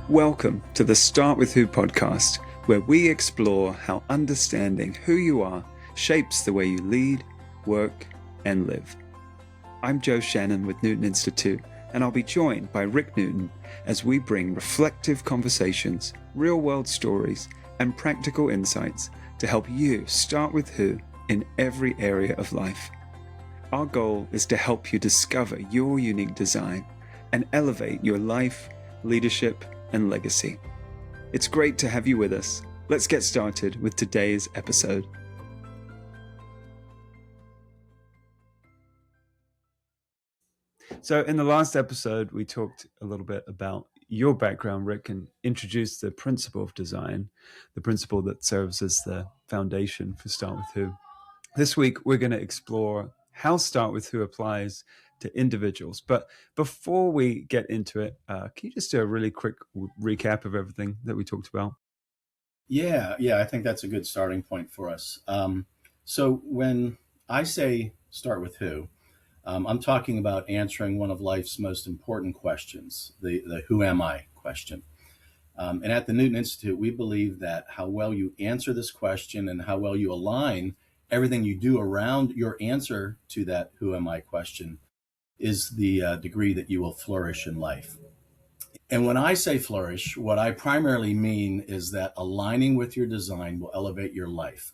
Welcome to the Start With Who podcast, where we explore how understanding who you are shapes the way you lead, work, and live. I'm Joe Shannon with Newton Institute, and I'll be joined by Rick Newton as we bring reflective conversations, real-world stories, and practical insights to help you start with who in every area of life. Our goal is to help you discover your unique design and elevate your life, leadership, and legacy. It's great to have you with us. Let's get started with today's episode. So in the last episode, we talked a little bit about your background, Rick, and introduced the principle of design, the principle that serves as the foundation for Start With Who. This week, we're going to explore how Start With Who applies to individuals. But before we get into it, can you just do a really quick recap of everything that we talked about? Yeah, I think that's a good starting point for us. So when I say start with who, I'm talking about answering one of life's most important questions, the who am I question. And at the Newton Institute, we believe that how well you answer this question and how well you align everything you do around your answer to that who am I question is the degree that you will flourish in life. And when I say flourish, what I primarily mean is that aligning with your design will elevate your life.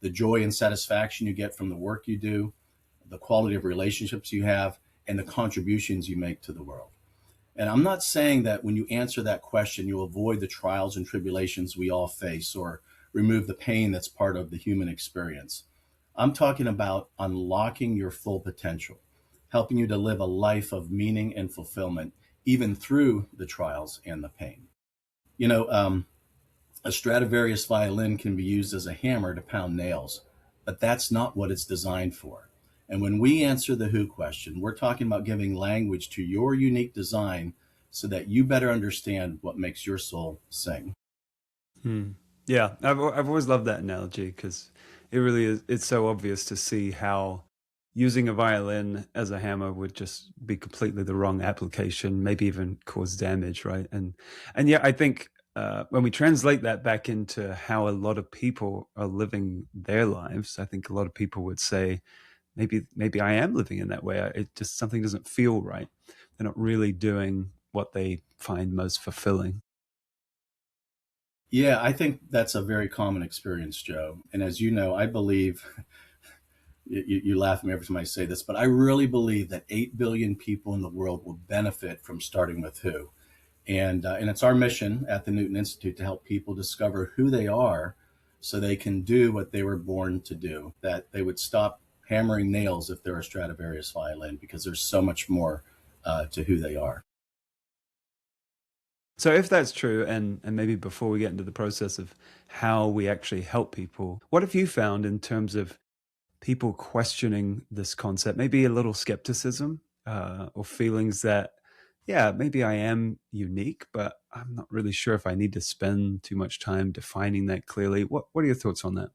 The joy and satisfaction you get from the work you do, the quality of relationships you have, and the contributions you make to the world. And I'm not saying that when you answer that question, you'll avoid the trials and tribulations we all face or remove the pain that's part of the human experience. I'm talking about unlocking your full potential, helping you to live a life of meaning and fulfillment, even through the trials and the pain. You know, a Stradivarius violin can be used as a hammer to pound nails, but that's not what it's designed for. And when we answer the who question, we're talking about giving language to your unique design so that you better understand what makes your soul sing. Yeah, I've always loved that analogy because it really is. It's so obvious to see how using a violin as a hammer would just be completely the wrong application, maybe even cause damage, right? And yeah, I think when we translate that back into how a lot of people are living their lives, I think a lot of people would say, maybe I am living in that way. It just something doesn't feel right. They're not really doing what they find most fulfilling. Yeah, I think that's a very common experience, Joe. And as you know, I believe, you laugh at me every time I say this, but I really believe that 8 billion people in the world will benefit from starting with who. And it's our mission at the Newton Institute to help people discover who they are so they can do what they were born to do, that they would stop hammering nails if they're a Stradivarius violin, because there's so much more to who they are. So if that's true, and maybe before we get into the process of how we actually help people, what have you found in terms of people questioning this concept? Maybe a little skepticism or feelings that, yeah, maybe I am unique, but I'm not really sure if I need to spend too much time defining that clearly. What are your thoughts on that?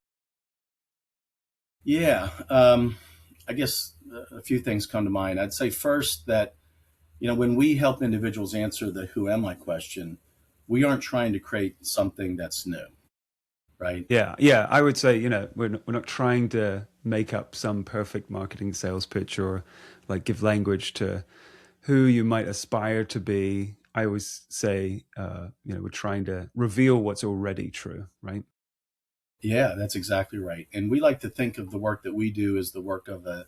Yeah, I guess a few things come to mind. I'd say first that, when we help individuals answer the who am I question, we aren't trying to create something that's new, right? Yeah. I would say, we're not trying to make up some perfect marketing sales pitch or like give language to who you might aspire to be. I always say, we're trying to reveal what's already true, right? Yeah, that's exactly right. And we like to think of the work that we do as the work of an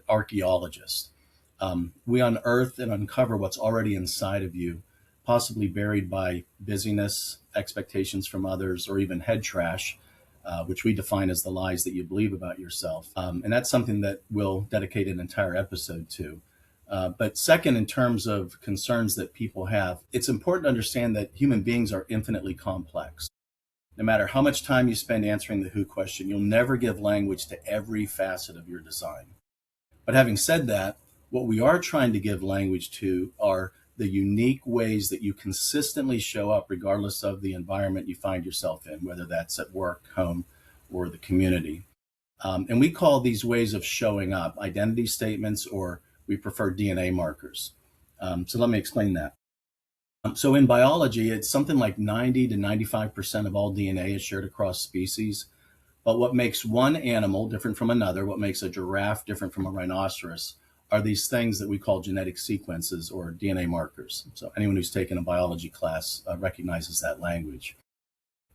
archaeologist. We unearth and uncover what's already inside of you, possibly buried by busyness, expectations from others, or even head trash, which we define as the lies that you believe about yourself. And that's something that we'll dedicate an entire episode to. But second, in terms of concerns that people have, it's important to understand that human beings are infinitely complex. No matter how much time you spend answering the who question, you'll never give language to every facet of your design. But having said that, what we are trying to give language to are the unique ways that you consistently show up regardless of the environment you find yourself in, whether that's at work, home, or the community. And we call these ways of showing up identity statements, or we prefer DNA markers. So let me explain that. So in biology, it's something like 90 to 95% of all DNA is shared across species. But what makes one animal different from another, what makes a giraffe different from a rhinoceros, are these things that we call genetic sequences or DNA markers. So anyone who's taken a biology class recognizes that language.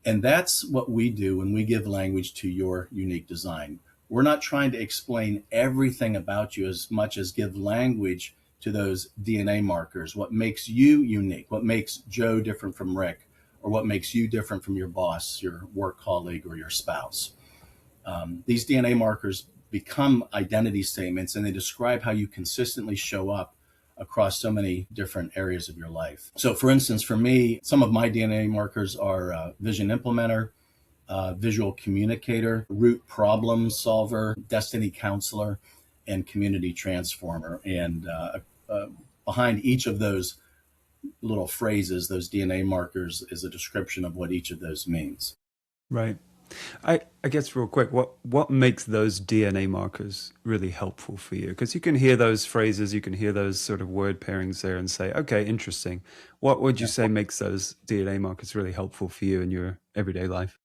And that's what we do when we give language to your unique design. We're not trying to explain everything about you as much as give language to those DNA markers, what makes you unique, what makes Joe different from Rick, or what makes you different from your boss, your work colleague, or your spouse. These DNA markers become identity statements, and they describe how you consistently show up across so many different areas of your life. So, for instance, for me, some of my DNA markers are vision implementer, visual communicator, root problem solver, destiny counselor, and community transformer. And behind each of those little phrases, those DNA markers, is a description of what each of those means. Right. I guess real quick, what makes those DNA markers really helpful for you? Because you can hear those phrases, you can hear those sort of word pairings there and say, okay, interesting. What would you Yeah. say makes those DNA markers really helpful for you in your everyday life?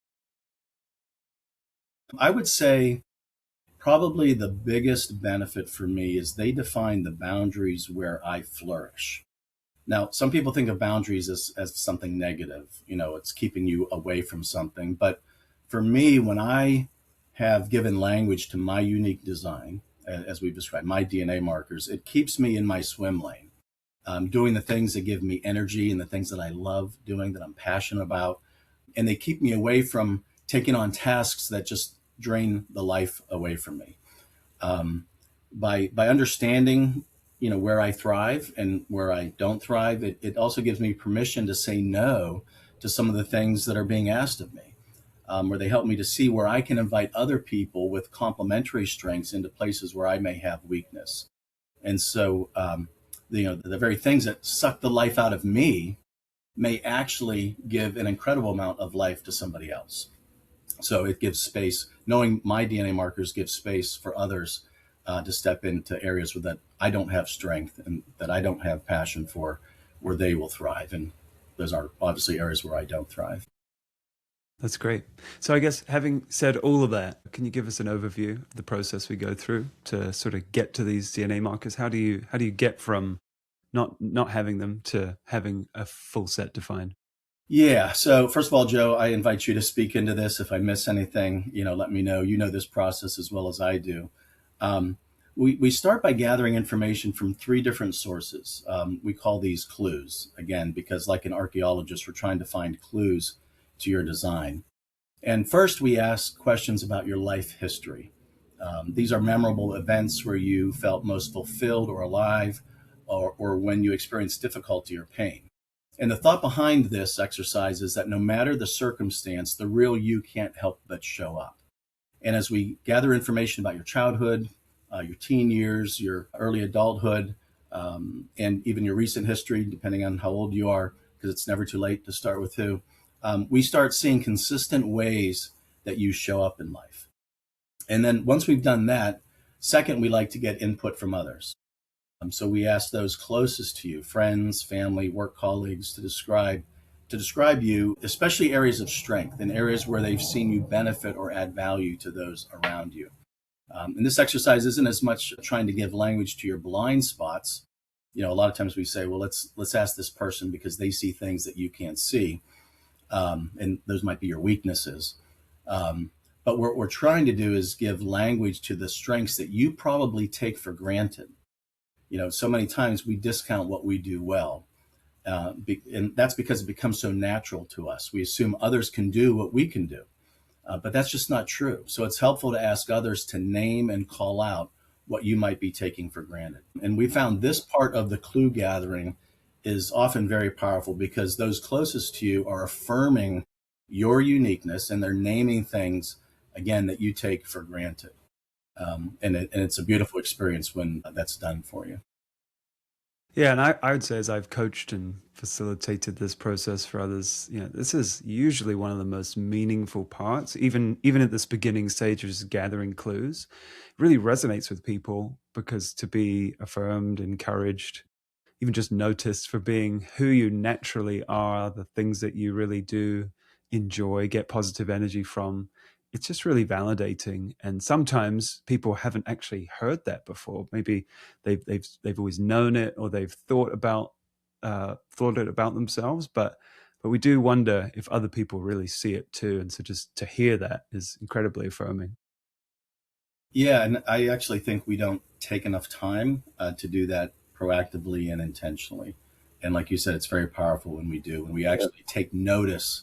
I would say probably the biggest benefit for me is they define the boundaries where I flourish. Now, some people think of boundaries as something negative. It's keeping you away from something. But for me, when I have given language to my unique design, as we've described, my DNA markers, it keeps me in my swim lane, doing the things that give me energy and the things that I love doing, that I'm passionate about. And they keep me away from taking on tasks that just drain the life away from me. Um, by understanding where I thrive and where I don't thrive, it also gives me permission to say no to some of the things that are being asked of me, where they help me to see where I can invite other people with complementary strengths into places where I may have weakness. And so the very things that suck the life out of me may actually give an incredible amount of life to somebody else. So it gives space. Knowing my DNA markers gives space for others to step into areas where that I don't have strength and that I don't have passion for, where they will thrive. And those are obviously areas where I don't thrive. That's great. So I guess having said all of that, can you give us an overview of the process we go through to sort of get to these DNA markers? How do you get from not having them to having a full set defined? Yeah. So first of all, Joe, I invite you to speak into this. If I miss anything, let me know. You know this process as well as I do. Um, we start by gathering information from three different sources. We call these clues, again, because like an archaeologist, we're trying to find clues to your design. And first, we ask questions about your life history. These are memorable events where you felt most fulfilled or alive, or when you experienced difficulty or pain. And the thought behind this exercise is that no matter the circumstance, the real you can't help but show up. And as we gather information about your childhood, your teen years, your early adulthood, and even your recent history, depending on how old you are, because it's never too late to start with who, we start seeing consistent ways that you show up in life. And then once we've done that, second, we like to get input from others. So we ask those closest to you, friends, family, work colleagues, to describe you, especially areas of strength and areas where they've seen you benefit or add value to those around you. And this exercise isn't as much trying to give language to your blind spots. A lot of times we say, well, let's ask this person because they see things that you can't see, and those might be your weaknesses. But what we're trying to do is give language to the strengths that you probably take for granted. So many times we discount what we do well. And that's because it becomes so natural to us. We assume others can do what we can do, but that's just not true. So it's helpful to ask others to name and call out what you might be taking for granted. And we found this part of the clue gathering is often very powerful because those closest to you are affirming your uniqueness and they're naming things, again, that you take for granted. And it's a beautiful experience when that's done for you. Yeah, and I would say as I've coached and facilitated this process for others, this is usually one of the most meaningful parts, even at this beginning stages, gathering clues, really resonates with people because to be affirmed, encouraged, even just noticed for being who you naturally are, the things that you really do enjoy, get positive energy from. It's just really validating. And sometimes people haven't actually heard that before. Maybe they've always known it, or they've thought it about themselves, but we do wonder if other people really see it too. And so just to hear that is incredibly affirming. Yeah, and I actually think we don't take enough time to do that proactively and intentionally. And like you said, it's very powerful when we do, when we actually take notice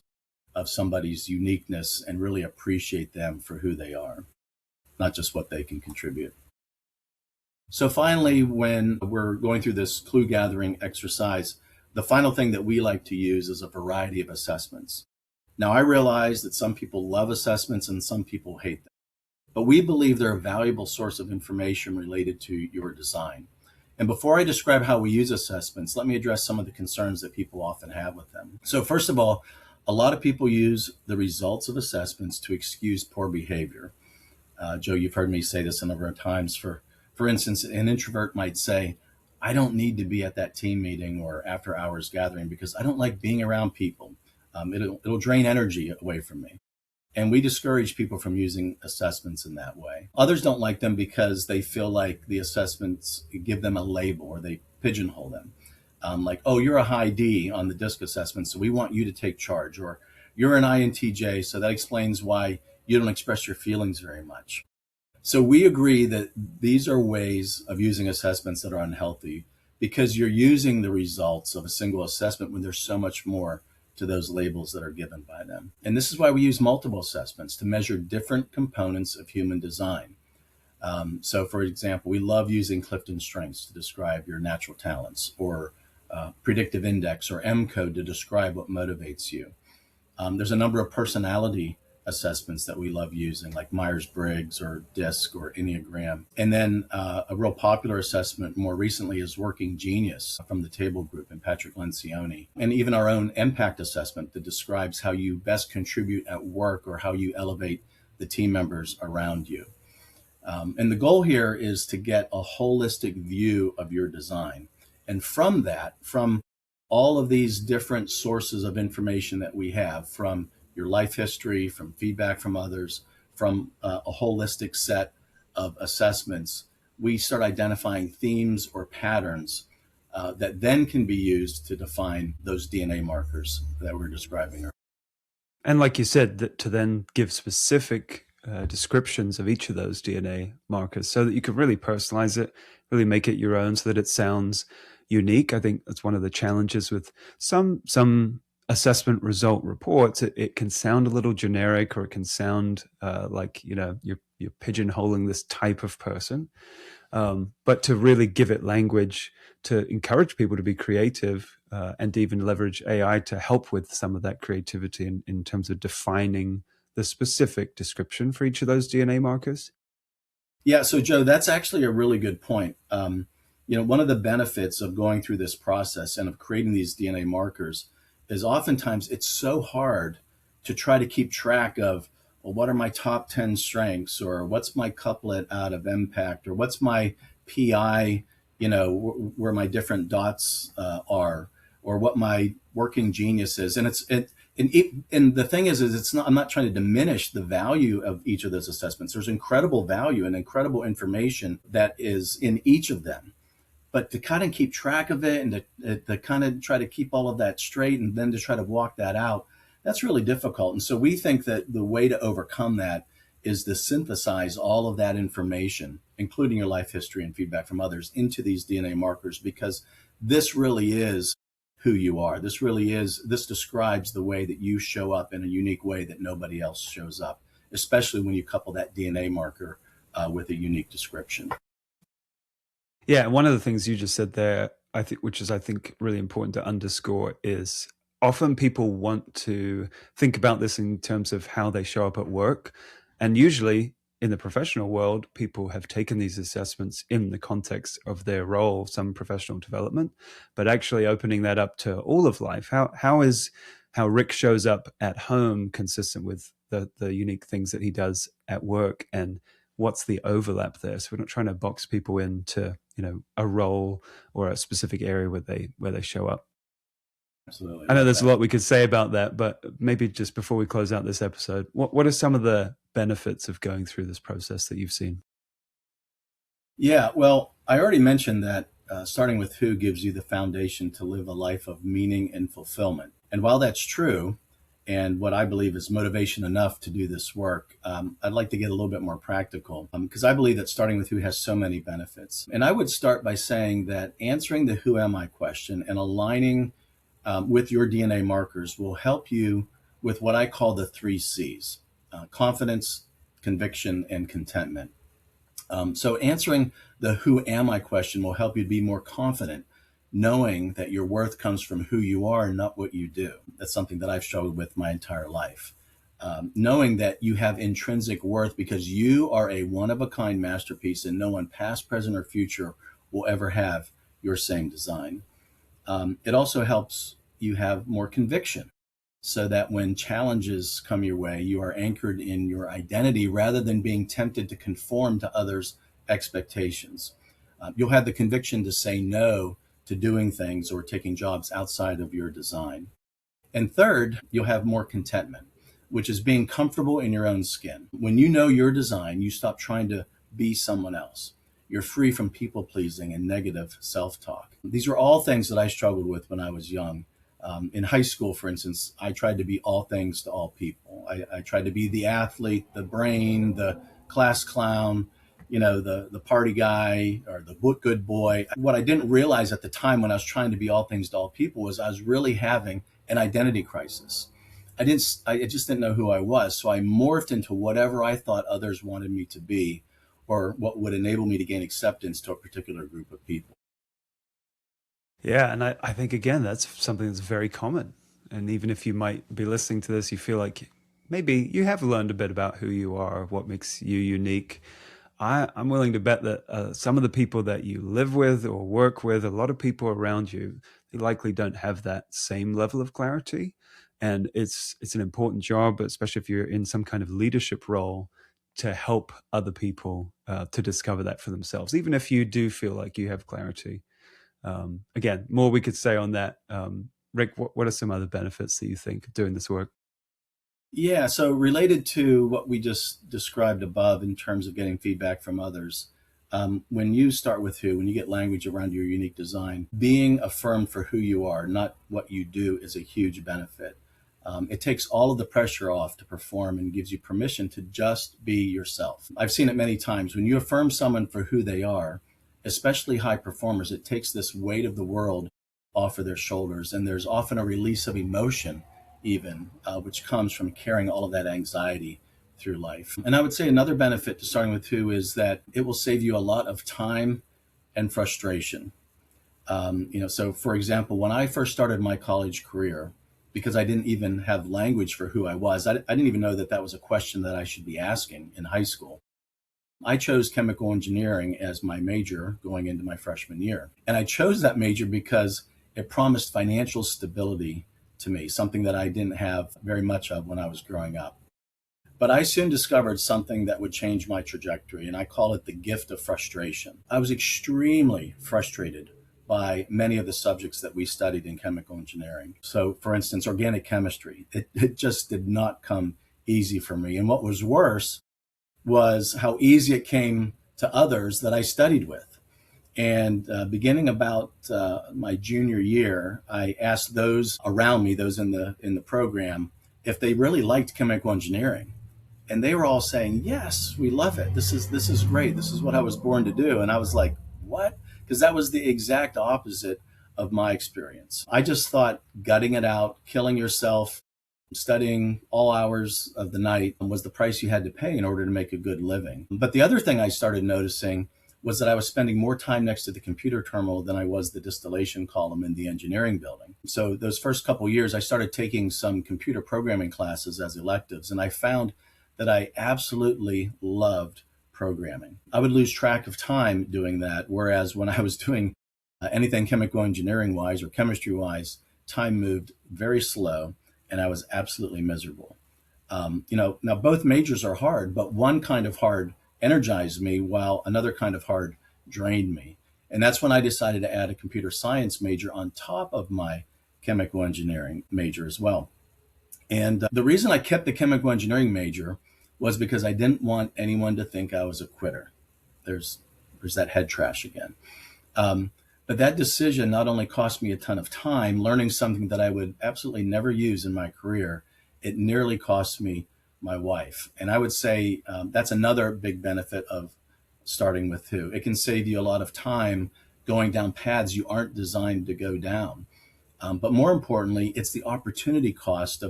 of somebody's uniqueness and really appreciate them for who they are, not just what they can contribute. So finally, when we're going through this clue gathering exercise, the final thing that we like to use is a variety of assessments. Now, I realize that some people love assessments and some people hate them, but we believe they're a valuable source of information related to your design. And before I describe how we use assessments, let me address some of the concerns that people often have with them. So first of all, a lot of people use the results of assessments to excuse poor behavior. Joe, you've heard me say this a number of times. For instance, an introvert might say, I don't need to be at that team meeting or after hours gathering because I don't like being around people. It'll drain energy away from me. And we discourage people from using assessments in that way. Others don't like them because they feel like the assessments give them a label or they pigeonhole them. Like, oh, you're a high D on the DISC assessment, so we want you to take charge. Or you're an INTJ, so that explains why you don't express your feelings very much. So we agree that these are ways of using assessments that are unhealthy because you're using the results of a single assessment when there's so much more to those labels that are given by them. And this is why we use multiple assessments to measure different components of human design. So for example, we love using Clifton Strengths to describe your natural talents, or Predictive Index or M Code to describe what motivates you. There's a number of personality assessments that we love using, like Myers-Briggs or DISC or Enneagram. And then a real popular assessment more recently is Working Genius from the Table Group and Patrick Lencioni. And even our own Impact assessment that describes how you best contribute at work or how you elevate the team members around you. And the goal here is to get a holistic view of your design. And from that, from all of these different sources of information that we have, from your life history, from feedback from others, from a holistic set of assessments, we start identifying themes or patterns that then can be used to define those DNA markers that we're describing. And like you said, that to then give specific descriptions of each of those DNA markers so that you can really personalize it, really make it your own so that it sounds unique. I think that's one of the challenges with some assessment result reports. It can sound a little generic, or it can sound like you're pigeonholing this type of person. But to really give it language, to encourage people to be creative, and even leverage AI to help with some of that creativity in terms of defining the specific description for each of those DNA markers. Yeah, so Joe, that's actually a really good point. One of the benefits of going through this process and of creating these DNA markers is oftentimes it's so hard to try to keep track of, well, what are my top 10 strengths, or what's my couplet out of Impact, or what's my PI, where my different dots are, or what my Working Genius is. And and the thing is it's not, I'm not trying to diminish the value of each of those assessments. There's incredible value and incredible information that is in each of them. But to kind of keep track of it and to kind of try to keep all of that straight and then to try to walk that out, that's really difficult. And so we think that the way to overcome that is to synthesize all of that information, including your life history and feedback from others, into these DNA markers, because this really is who you are. This describes the way that you show up in a unique way that nobody else shows up, especially when you couple that DNA marker with a unique description. Yeah, and one of the things you just said there, which is really important to underscore, is often people want to think about this in terms of how they show up at work. And usually in the professional world, people have taken these assessments in the context of their role, some professional development, but actually opening that up to all of life. How Rick shows up at home consistent with the unique things that he does at work, and what's the overlap there? So we're not trying to box people into a role or a specific area where they show up. Absolutely. I know Love there's a that. lot we could say about that, but maybe just before we close out this episode, what are some of the benefits of going through this process that you've seen? Yeah, well, I already mentioned that starting with who gives you the foundation to live a life of meaning and fulfillment. And while that's true, and what I believe is motivation enough to do this work, I'd like to get a little bit more practical because I believe that starting with who has so many benefits. And I would start by saying that answering the who am I question and aligning with your DNA markers will help you with what I call the three C's: confidence, conviction, and contentment. So answering the who am I question will help you be more confident, knowing that your worth comes from who you are and not what you do. That's something that I've struggled with my entire life. Knowing that you have intrinsic worth because you are a one of a kind masterpiece and no one past, present, or future will ever have your same design. It also helps you have more conviction so that when challenges come your way, you are anchored in your identity rather than being tempted to conform to others' expectations. You'll have the conviction to say no to doing things or taking jobs outside of your design. And third, you'll have more contentment, which is being comfortable in your own skin. When you know your design, you stop trying to be someone else. You're free from people pleasing and negative self talk. These were all things that I struggled with when I was young. In high school, for instance, I tried to be all things to all people. I tried to be the athlete, the brain, the class clown, the party guy or the good boy. What I didn't realize at the time when I was trying to be all things to all people was I was really having an identity crisis. I just didn't know who I was. So I morphed into whatever I thought others wanted me to be or what would enable me to gain acceptance to a particular group of people. Yeah, and I think again that's something that's very common. And even if you might be listening to this, you feel like maybe you have learned a bit about who you are, what makes you unique. I'm willing to bet that some of the people that you live with or work with, a lot of people around you, they likely don't have that same level of clarity. And it's an important job, especially if you're in some kind of leadership role, to help other people to discover that for themselves, even if you do feel like you have clarity. Again, more we could say on that. Rick, what are some other benefits that you think of doing this work? Yeah, so related to what we just described above in terms of getting feedback from others, when you start with who, when you get language around your unique design, being affirmed for who you are, not what you do, is a huge benefit. It takes all of the pressure off to perform and gives you permission to just be yourself. I've seen it many times. When you affirm someone for who they are, especially high performers, it takes this weight of the world off of their shoulders. And there's often a release of emotion, even, which comes from carrying all of that anxiety through life. And I would say another benefit to starting with who is that it will save you a lot of time and frustration. So for example, when I first started my college career, because I didn't even have language for who I was, I didn't even know that that was a question that I should be asking in high school. I chose chemical engineering as my major going into my freshman year. And I chose that major because it promised financial stability to me, something that I didn't have very much of when I was growing up. But I soon discovered something that would change my trajectory, and I call it the gift of frustration. I was extremely frustrated by many of the subjects that we studied in chemical engineering. So, for instance, organic chemistry, it just did not come easy for me. And what was worse was how easy it came to others that I studied with. And beginning about my junior year, I asked those around me, those in the program, if they really liked chemical engineering. And they were all saying, "Yes, we love it. This is great. This is what I was born to do." And I was like, "What?" Because that was the exact opposite of my experience. I just thought gutting it out, killing yourself, studying all hours of the night was the price you had to pay in order to make a good living. But the other thing I started noticing was that I was spending more time next to the computer terminal than I was the distillation column in the engineering building. So those first couple of years, I started taking some computer programming classes as electives, and I found that I absolutely loved programming. I would lose track of time doing that, whereas when I was doing anything chemical engineering wise or chemistry wise, time moved very slow, and I was absolutely miserable. Now both majors are hard, but one kind of hard energized me while another kind of hard drained me. And that's when I decided to add a computer science major on top of my chemical engineering major as well. And the reason I kept the chemical engineering major was because I didn't want anyone to think I was a quitter. There's that head trash again. But that decision not only cost me a ton of time learning something that I would absolutely never use in my career, it nearly cost me my wife. And I would say that's another big benefit of starting with who. It can save you a lot of time going down paths you aren't designed to go down. But more importantly, it's the opportunity cost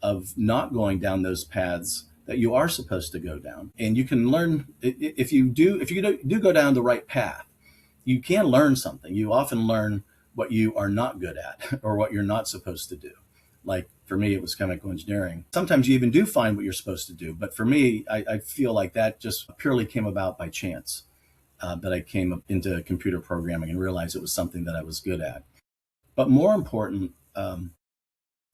of not going down those paths that you are supposed to go down. And you can learn, if you do go down the right path, you can learn something. You often learn what you are not good at or what you're not supposed to do. Like for me, it was chemical engineering. Sometimes you even do find what you're supposed to do. But for me, I feel like that just purely came about by chance, that I came into computer programming and realized it was something that I was good at. But more important,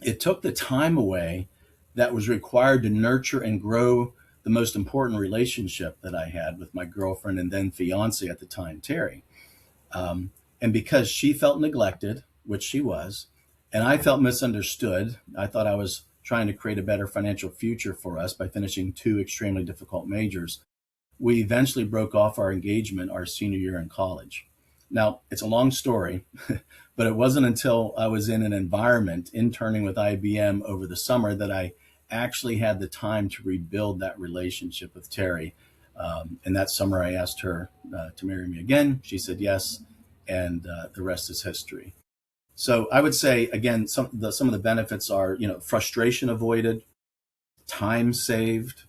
it took the time away that was required to nurture and grow the most important relationship that I had with my girlfriend and then fiance at the time, Terry. And because she felt neglected, which she was, and I felt misunderstood, I thought I was trying to create a better financial future for us by finishing 2 extremely difficult majors. We eventually broke off our engagement our senior year in college. Now, it's a long story, but it wasn't until I was in an environment interning with IBM over the summer that I actually had the time to rebuild that relationship with Terry. And that summer I asked her to marry me again. She said yes, and the rest is history. So I would say, again, some of the benefits are, frustration avoided, time saved,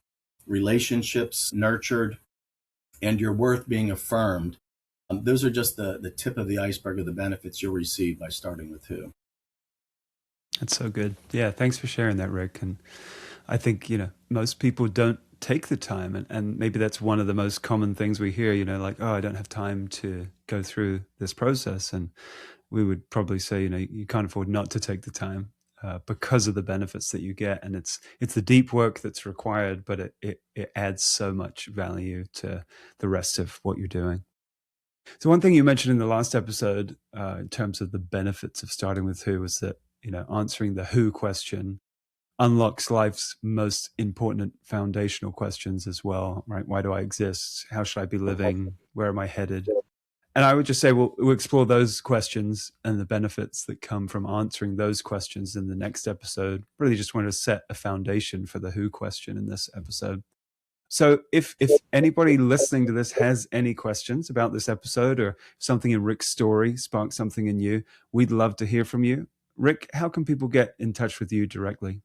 relationships nurtured, and your worth being affirmed. Those are just the tip of the iceberg of the benefits you'll receive by starting with who. That's so good. Yeah, thanks for sharing that, Rick. And I think, most people don't take the time. And maybe that's one of the most common things we hear, like, oh, I don't have time to go through this process. And we would probably say, you can't afford not to take the time because of the benefits that you get. And it's the deep work that's required, but it adds so much value to the rest of what you're doing. So one thing you mentioned in the last episode in terms of the benefits of starting with who was that, answering the who question unlocks life's most important foundational questions as well, right? Why do I exist? How should I be living? Where am I headed? And I would just say, we'll explore those questions and the benefits that come from answering those questions in the next episode. Really just wanted to set a foundation for the who question in this episode. So if anybody listening to this has any questions about this episode or something in Rick's story sparked something in you, we'd love to hear from you. Rick, how can people get in touch with you directly?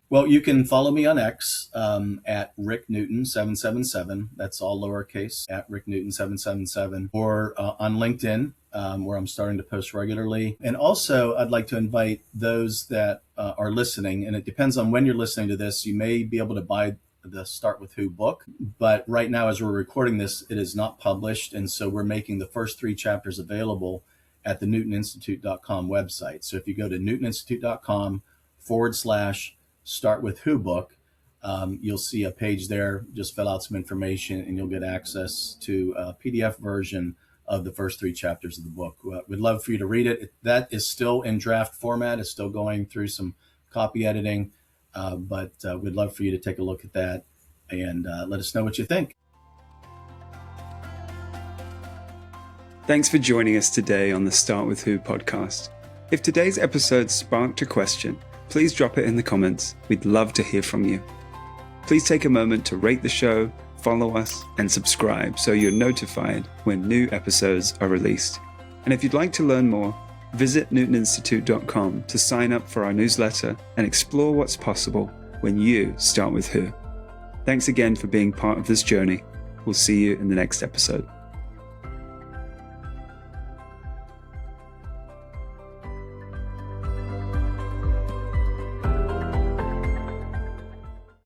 Well, you can follow me on X at Rick Newton 777. That's all lowercase, at Rick Newton 777, or on LinkedIn, where I'm starting to post regularly. And also, I'd like to invite those that are listening, and it depends on when you're listening to this. You may be able to buy the Start With Who book, but right now, as we're recording this, it is not published, and so we're making the first 3 chapters available at the newtoninstitute.com website. So if you go to newtoninstitute.com/Start With Who book, you'll see a page there. Just fill out some information and you'll get access to a PDF version of the first 3 chapters of the book. We'd love for you to read it. That is still in draft format. It's still going through some copy editing, but we'd love for you to take a look at that and let us know what you think. Thanks for joining us today on the Start With Who podcast. If today's episode sparked a question, please drop it in the comments. We'd love to hear from you. Please take a moment to rate the show, follow us, and subscribe so you're notified when new episodes are released. And if you'd like to learn more, visit newtoninstitute.com to sign up for our newsletter and explore what's possible when you start with who. Thanks again for being part of this journey. We'll see you in the next episode.